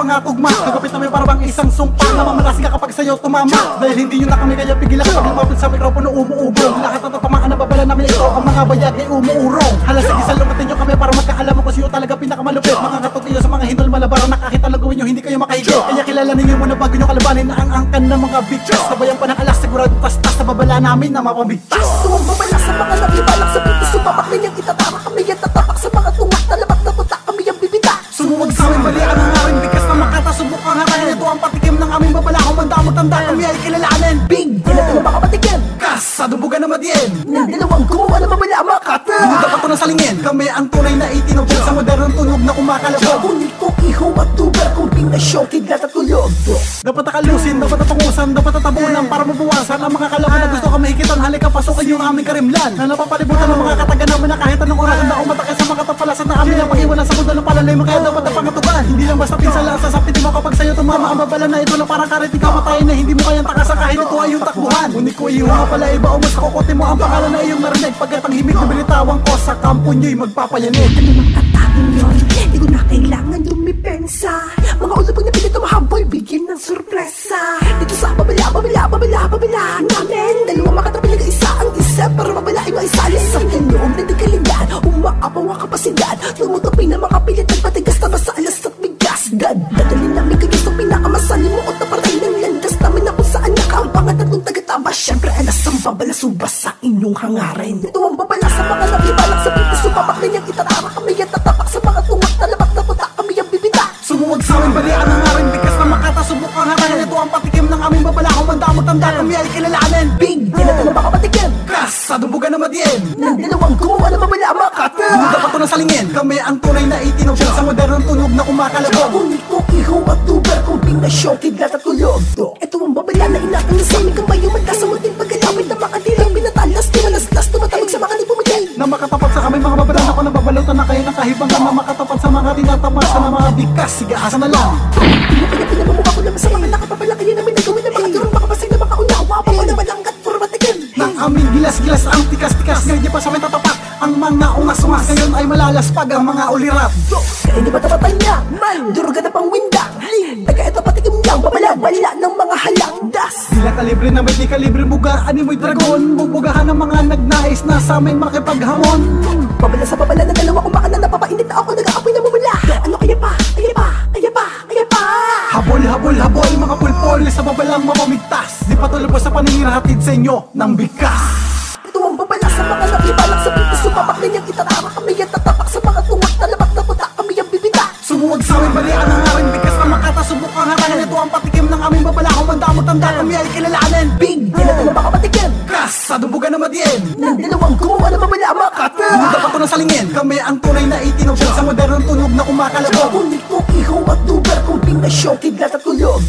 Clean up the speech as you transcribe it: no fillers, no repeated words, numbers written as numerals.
mga tugma. Kagapit namin para bang isang sumpa na mamalasing ka kapag sa'yo tumama. Dahil hindi nyo na kami kaya pigilan kapag lumapit sa mikropono umuubong. Lahat ng tatamaan na babala namin ito, ang mga bayag ay umuurong. Hala sige salumatin nyo kami para magkaalaman kung sino talaga pinakamalupit. Mga katutuyo sa mga hindol malabaran na kahit anong gawin nyo hindi kayo makahigit. Kaya kilala ninyo muna bago nyo kalabanin na ang angkan ng mga bitches. Sabayan pa ng alas sigurado tas-tas na babala namin na mapabigtas. Tuwang babala sa mga nagibalak sa pinto, sumapak na niyang itatama. Kami yan tatapak sa mga tumak na labak na putak, kami yung bibita. Sumuwag sa amin balian ang aming bigas na makata. Subok ang harayan, ito ang patikim ng aming babala. Kung mandamot tanda kami ay kilalanin. Big, ilan na baka patikin Kas, sa dubugan na madiin. na dalawang gumawa na babala makata. Hindi dapat ito nasalingin. Kami ang tunay na itinugtog sa modernong tunog na kumakalabog. Ngunit kung iho at tuber, kung pinasyon, kidlat at tulog. Dapat nakalusin, dapat natungusan, dapat natabunan para mabawasan ang mga kalaban na gusto ka mahikitan. Halika pasukan yung aming karimlan na napapalibutan ng mga kataga namin na kahit anong oras na umatake sa mga tapalasan na amin ang pag-iwanan sa mundo ng palalay. Kaya dapat na pangatugan. Hindi lang basta pinsan lang sa sapiti mo kapag sa'yo tumama ang babala na ito na parang kariting kamatayin na hindi mo kayang takasan kahit ito ay yung takbuhan. Ngunit ko iyo nga pala iba o mas kukutin mo ang pangalan na iyong narinig. Pagkat ang himig na binitawang ko sa kampo nyo'y magpapayanig. Ano mang katapin yun? Di ko na kailangan dumipensa. Mga ulapang na pinito mahamboy, bigyan ng sorpresa. Dito sa babala namin. Dalawang makatabi nag-isa ang isa para babala ay maisali sa tinoob na nagalingan. Umaapaw ang kapasidad, tumutupi na mga pilit at patigas na masalas at bigas. Dadalhin namin kayo sa pinakamasalimuot na patay ng landas namin na kung saan nakaampangan at nung tagatama. Siyempre alas ang babala subas sa inyong hangarin. Ito ang babala sa mga nagibalak sa pinto, sumapak na niyang itatama. Kami yan tatapak sa mga tumak na labak na putak, kami yung bibita. Sumuwag sa amin balian ang aming bigas na makata. Subok ang harayan, ito ang patikim ng aming babala. Kung mandamot tanda kami ay kilalanin. Big, ilan na baka patikin Kas, sa dubugan na madiin. na dalawang gumawa na babala makata. Hindi dapat ito nasalingin. Kami ang tunay na itinugtog sa modernong tunog na kumakalabog. Ngunit kung iho at tuber, kung pinasyon, kidlat at tulog. Ito ang babala sa mga nagibalak sa pinto, sumapak na niyang itatama. Kami yan tatapak sa mga tumak na labak na putak, kami yung bibita. Sumuwag sa amin balian ang aming bigas na makata. Subok ang harayan, ito ang patikim ng aming babala. Kung mandamot tanda kami ay kilalanin. Kas, sa dubugan na madiin. Big, ilan na baka patikin Hindi dapat ito nasalingin. Kami ang tunay na itinugtog sa modernong tunog na kumakalabog. Ito ang babala na inakang nasaling kamay yung mata sa muting pagkalapit na makadilang pinatalas, tumalaslas, tumatawag sa mga nipumigay. Na makatapat sa kami mga babalan ako na babalutan na kayo ng kahibangan. Na makatapat sa mga tinatapasan ng mga bigas. Sige, asa na lang. Pinapamumukha ko naman sa mga nakapapalaki yun namin nagawin na makadurong makapasig na makaunawa pa mo na malangkat puro matikin. Nang aming gilas-gilas ang tikas-tikas. Ngayon di pa sa may tatapak ang mga ungas-ungas. Ngayon ay malalaspag ang mga ulirap. Kaya di ba tapatan niya? Duruga na pang windang. Taga ito patikim niyang babala-bala ng mga halangdas. Sila kalibre na may di kalibre buga. Animoy dragon. Bubugahan ng mga nagnais na sa amin makipaghamon. Babala sa babala na dalawa kung baka na napapainit na ako nag-aapoy na mumula. Ano kaya pa? Kaya pa? Kaya pa? Kaya pa? Habol, habol, habol, mga pulpol sa babalang mamamigtas. Di patuloy po sa paninirahatid sa inyo ng bigas. Ito ang babala sa mga nagibalak sa pinto, sumapak na niyang itatama. Kami yan tatapak sa mga tumak na labak na putak, kami yung bibita. Sumuwag sa amin balian ang aming bigas na makata. Subok ang harayan, ito ang patikim ng aming babala. Kung mandamot tanda kami ay kilalanin. Big, ilan na baka patikin Kas, sa dubugan na madiin. na dalawang gumawa na babala makata. Hindi dapat ito nasalingin. Kami ang tunay na itinugtog sa modernong tunog na kumakalabog. Ngunit kung iho at tuber, kung pinasyon, kidlat at tulog.